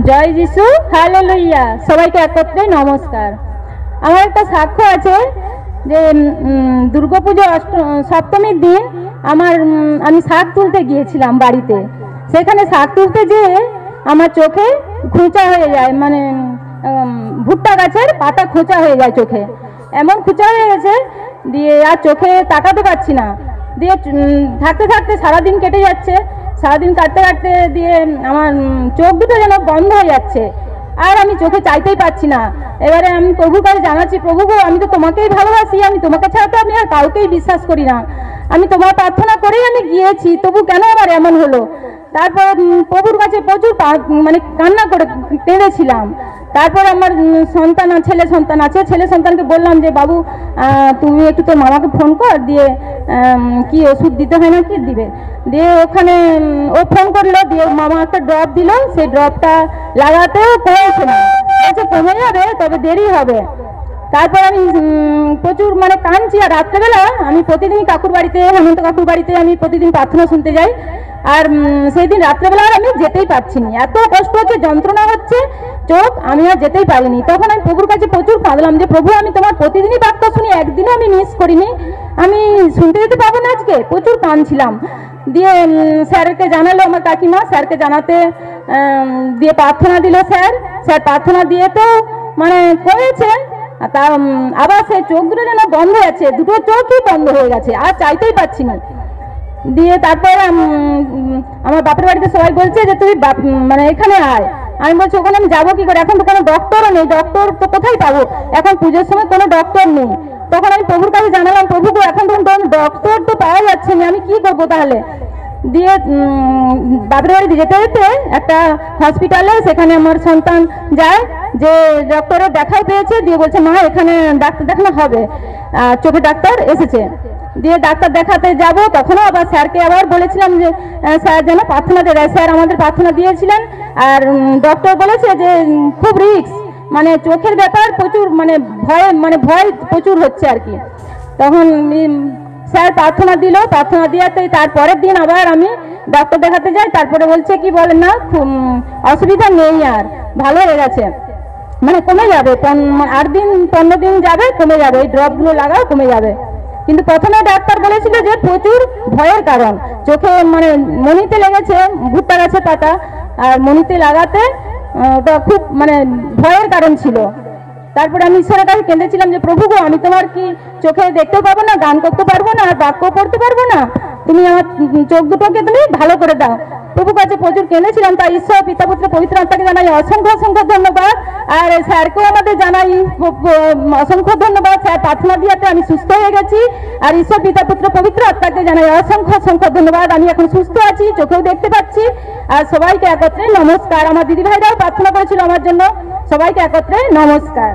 জয় যিশু, হালেলুয়া। সবাইকে একত্রে নমস্কার। আমার একটা সাক্ষ্য আছে যে দুর্গাপুজো সপ্তমীর দিন আমি শাক তুলতে গিয়েছিলাম বাড়িতে। সেখানে শাক তুলতে যেয়ে আমার চোখে খোঁচা হয়ে যায়, মানে ভুট্টা গাছের পাতা খোঁচা হয়ে যায় চোখে, এমন খোঁচা হয়ে গেছে দিয়ে আর চোখে তাকাতে পারছি না। দিয়ে থাকতে থাকতে সারাদিন কেটে যাচ্ছে, সারাদিন কাটতে কাটতে দিয়ে আমার চোখ দুটো যেন বন্ধ হয়ে যাচ্ছে, আর আমি চোখে চাইতেই পাচ্ছি না। এবারে আমি প্রভুর কাছে জানাচ্ছি, প্রভু গো, আমি তো তোমাকেই ভালোবাসি, আমি তোমাকে ছাড়া তো আমি আর কাউকেই বিশ্বাস করি না, আমি তোমার প্রার্থনা করেই আমি গিয়েছি, তবু কেন আমার এমন হলো। তারপর প্রভুর কাছে প্রচুর মানে কান্না করে কেঁদেছিলাম। তারপর আমার ছেলে সন্তান আছে, ছেলে সন্তানকে বললাম যে বাবু তুমি একটু তোর মামাকে ফোন কর, দিয়ে কি ওষুধ দিতে হয় না কি দিবে। দিয়ে ওখানে ও ফোন করলো, দিয়ে মামা একটা ড্রপ দিল, সেই ড্রপটা লাগাতেও কমেছে না, কমে যাবে তবে দেরি হবে। তারপর আমি প্রচুর মানে কাঁদছি। আর রাত্রেবেলা আমি প্রতিদিনই কাকুর বাড়িতে, হেমন্ত কাকুর বাড়িতে আমি প্রতিদিন প্রার্থনা শুনতে যাই, আর সেই দিন রাত্রেবেলা আর আমি যেতেই পারছি না, এত কষ্ট হচ্ছে, যন্ত্রণা হচ্ছে চোখ, আমি আর যেতেই পারিনি। তখন আমি প্রভুর কাছে প্রচুর কাঁদলাম যে প্রভু, আমি তোমার প্রতিদিনই বার্তা শুনি, একদিনও আমি মিস করিনি, আমি শুনতে যেতে পারবো না আজকে। প্রচুর কাঁদছিলাম। দিয়ে স্যারকে জানালো আমার কাকিমা, স্যারকে জানাতে দিয়ে প্রার্থনা দিল স্যার প্রার্থনা দিয়ে তো মানে করেছে, তা আবার সেই চোখ দুটো যেন বন্ধ হয়ে যাচ্ছে, দুটো চোখই বন্ধ হয়ে গেছে, আর চাইতেই পাচ্ছি না। দিয়ে তারপর আমার বাপের বাড়িতে সবাই বলছে যে তুই মানে এখানে আয়। আমি বলছি ওখানে আমি যাবো কি করে, এখন তো কোনো ডক্টরও নেই, ডক্টর তো কোথায় পাবো, এখন পুজোর সময় কোনো ডক্টর নেই। তখন আমি প্রভুর কাছে জানালাম, প্রভু এখন তখন ডক্টর তো পাওয়া যাচ্ছে না, আমি কি করবো তাহলে। দিয়ে বাপের বাড়িতে যেতে যেতে একটা হসপিটালে, সেখানে আমার সন্তান যায়, যে ডক্টরের দেখাই পেয়েছে, দিয়ে বলছে মা এখানে ডাক্তার দেখানো হবে, চোখের ডাক্তার এসেছে। দিয়ে ডাক্তার দেখাতে যাব, তখনও আবার স্যারকে আবার বলেছিলাম যে স্যার যেন প্রার্থনা দেয়। স্যার আমাদের প্রার্থনা দিয়েছিলেন, আর ডক্টর বলেছে যে খুব রিস্ক, মানে চোখের ব্যাপার প্রচুর, মানে ভয় প্রচুর হচ্ছে আর কি। তখন স্যার প্রার্থনা দিল, প্রার্থনা দেওয়াতে তারপরের দিন আবার আমি ডাক্তার দেখাতে যাই। তারপরে বলছে কি বলেন না, অসুবিধা নেই, আর ভালো হয়ে গেছে, মানে কমে যাবে, 8 দিন 15 দিন যাবে, কমে যাবে, এই ড্রপগুলো লাগাও কমে যাবে। কিন্তু প্রথমে ডাক্তার বলেছিল যে প্রচুর ভয়ের কারণ, চোখে মানে মনিতে লেগেছে ভুট্টা গাছের পাতা, আর মনিতে লাগাতে ওটা খুব মানে ভয়ের কারণ ছিল। তারপরে আমি ঈশ্বরের কাছে কেঁদেছিলাম যে প্রভু গো, আমি তোমার কি চোখে দেখতেও পাবো না, গান করতে পারবো না, আর বাক্য পড়তে পারবো না, তুমি আমার চোখ দুটোকে তুমি ভালো করে দাও। প্রভুর কাছে প্রচুর কেঁদেছিলাম। তাই ঈশ্বর পিতা পুত্র পবিত্র আত্মাকে জানাই অসংখ্য অসংখ্য ধন্যবাদ, আর স্যারকেও আমাদের জানাই অসংখ্য ধন্যবাদ। স্যার প্রার্থনা দিয়াতে আমি সুস্থ হয়ে গেছি, আর ঈশ্বর পিতা পুত্র পবিত্র আত্মাকে জানাই অসংখ্য অসংখ্য ধন্যবাদ। আমি এখন সুস্থ আছি, চোখেও দেখতে পাচ্ছি। আর সবাইকে একত্রে নমস্কার। আমার দিদি ভাইরাও প্রার্থনা করেছিল আমার জন্য, সবাইকে একত্রে নমস্কার।